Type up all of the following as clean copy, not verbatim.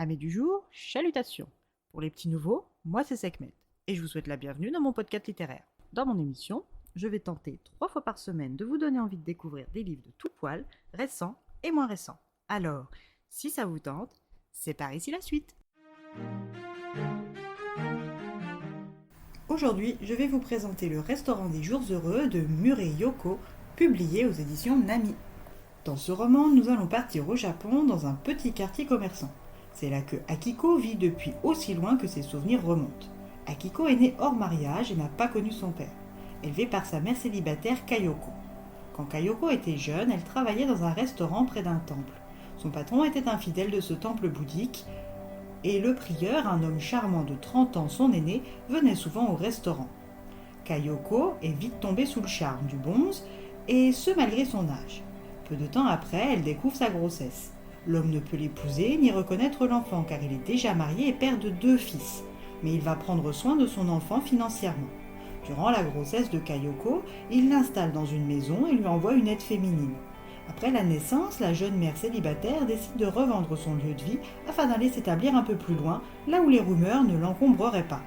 Amis du jour, chalutations. Pour les petits nouveaux, moi c'est Sekhmet et je vous souhaite la bienvenue dans mon podcast littéraire. Dans mon émission, je vais tenter 3 fois par semaine de vous donner envie de découvrir des livres de tout poil, récents et moins récents. Alors, si ça vous tente, c'est par ici la suite. Aujourd'hui, je vais vous présenter Le Restaurant des Jours Heureux de Murray Yoko, publié aux éditions Nami. Dans ce roman, nous allons partir au Japon dans un petit quartier commerçant. C'est là que Akiko vit depuis aussi loin que ses souvenirs remontent. Akiko est née hors mariage et n'a pas connu son père. Élevée par sa mère célibataire Kayoko. Quand Kayoko était jeune, elle travaillait dans un restaurant près d'un temple. Son patron était un fidèle de ce temple bouddhique et le prieur, un homme charmant de 30 ans, son aîné, venait souvent au restaurant. Kayoko est vite tombée sous le charme du bonze et ce malgré son âge. Peu de temps après, elle découvre sa grossesse. L'homme ne peut l'épouser ni reconnaître l'enfant car il est déjà marié et père de 2 fils. Mais il va prendre soin de son enfant financièrement. Durant la grossesse de Kayoko, il l'installe dans une maison et lui envoie une aide féminine. Après la naissance, la jeune mère célibataire décide de revendre son lieu de vie afin d'aller s'établir un peu plus loin, là où les rumeurs ne l'encombreraient pas.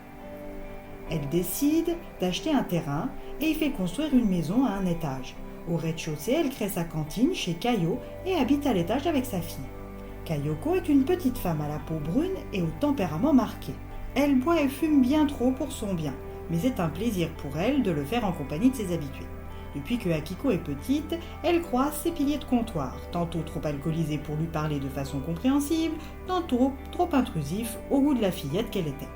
Elle décide d'acheter un terrain et y fait construire une maison à un étage. Au rez-de-chaussée, elle crée sa cantine chez Kayo et habite à l'étage avec sa fille. Kayoko est une petite femme à la peau brune et au tempérament marqué. Elle boit et fume bien trop pour son bien, mais c'est un plaisir pour elle de le faire en compagnie de ses habitués. Depuis que Akiko est petite, elle croise ses piliers de comptoir, tantôt trop alcoolisés pour lui parler de façon compréhensible, tantôt trop intrusifs au goût de la fillette qu'elle était.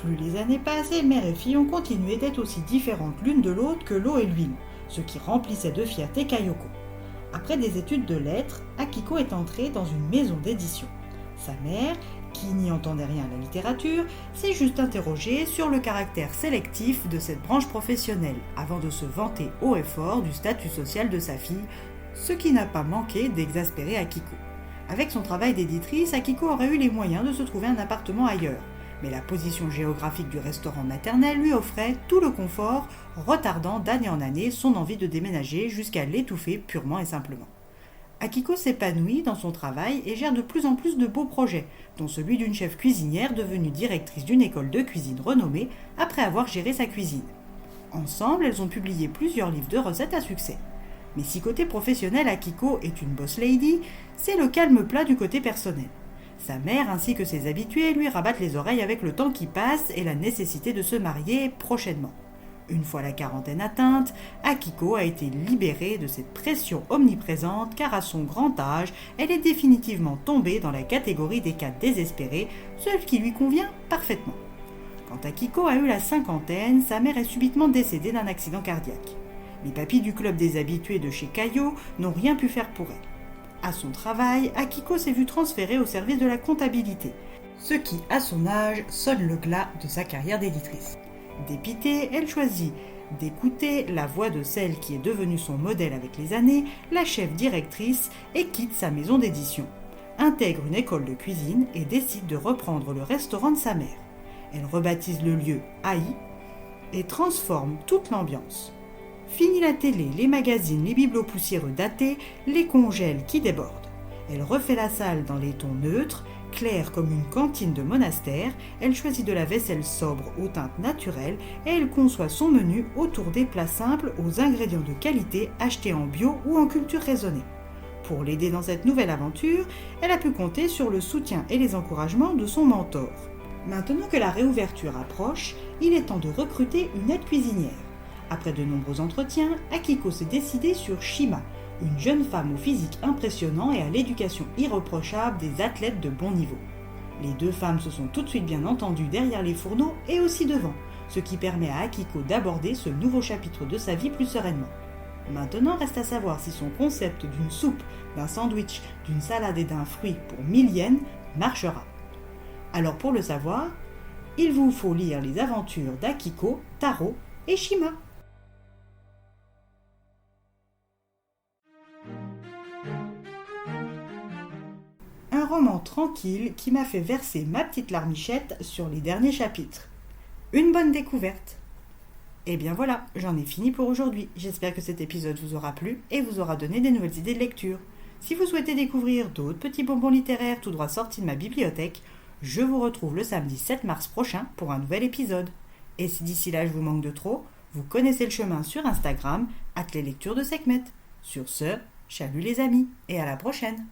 Plus les années passent, mère et fille ont continué d'être aussi différentes l'une de l'autre que l'eau et l'huile, ce qui remplissait de fierté Kayoko. Après des études de lettres, Akiko est entrée dans une maison d'édition. Sa mère, qui n'y entendait rien à la littérature, s'est juste interrogée sur le caractère sélectif de cette branche professionnelle, avant de se vanter haut et fort du statut social de sa fille, ce qui n'a pas manqué d'exaspérer Akiko. Avec son travail d'éditrice, Akiko aurait eu les moyens de se trouver un appartement ailleurs. Mais la position géographique du restaurant maternel lui offrait tout le confort, retardant d'année en année son envie de déménager jusqu'à l'étouffer purement et simplement. Akiko s'épanouit dans son travail et gère de plus en plus de beaux projets, dont celui d'une chef cuisinière devenue directrice d'une école de cuisine renommée après avoir géré sa cuisine. Ensemble, elles ont publié plusieurs livres de recettes à succès. Mais si côté professionnel Akiko est une boss lady, c'est le calme plat du côté personnel. Sa mère ainsi que ses habitués lui rabattent les oreilles avec le temps qui passe et la nécessité de se marier prochainement. Une fois la quarantaine atteinte, Akiko a été libérée de cette pression omniprésente car à son grand âge, elle est définitivement tombée dans la catégorie des cas désespérés, ce qui lui convient parfaitement. Quand Akiko a eu la cinquantaine, sa mère est subitement décédée d'un accident cardiaque. Les papys du club des habitués de chez Kayo n'ont rien pu faire pour elle. À son travail, Akiko s'est vue transférée au service de la comptabilité, ce qui, à son âge, sonne le glas de sa carrière d'éditrice. Dépitée, elle choisit d'écouter la voix de celle qui est devenue son modèle avec les années, la chef directrice, et quitte sa maison d'édition. Intègre une école de cuisine et décide de reprendre le restaurant de sa mère. Elle rebaptise le lieu Ai et transforme toute l'ambiance. Fini la télé, les magazines, les bibelots poussiéreux datés, les congèles qui débordent. Elle refait la salle dans les tons neutres, clairs comme une cantine de monastère, elle choisit de la vaisselle sobre aux teintes naturelles et elle conçoit son menu autour des plats simples aux ingrédients de qualité achetés en bio ou en culture raisonnée. Pour l'aider dans cette nouvelle aventure, elle a pu compter sur le soutien et les encouragements de son mentor. Maintenant que la réouverture approche, il est temps de recruter une aide cuisinière. Après de nombreux entretiens, Akiko s'est décidée sur Shima, une jeune femme au physique impressionnant et à l'éducation irréprochable des athlètes de bon niveau. Les 2 femmes se sont tout de suite bien entendues derrière les fourneaux et aussi devant, ce qui permet à Akiko d'aborder ce nouveau chapitre de sa vie plus sereinement. Maintenant reste à savoir si son concept d'une soupe, d'un sandwich, d'une salade et d'un fruit pour 1000 yens marchera. Alors pour le savoir, il vous faut lire les aventures d'Akiko, Taro et Shima. Un roman tranquille qui m'a fait verser ma petite larmichette sur les derniers chapitres. Une bonne découverte. Et bien voilà, j'en ai fini pour aujourd'hui. J'espère que cet épisode vous aura plu et vous aura donné des nouvelles idées de lecture. Si vous souhaitez découvrir d'autres petits bonbons littéraires tout droit sortis de ma bibliothèque, je vous retrouve le samedi 7 mars prochain pour un nouvel épisode. Et si d'ici là je vous manque de trop, vous connaissez le chemin sur Instagram, @leslecturesdeSekhmet. Sur ce, chalut les amis, et à la prochaine!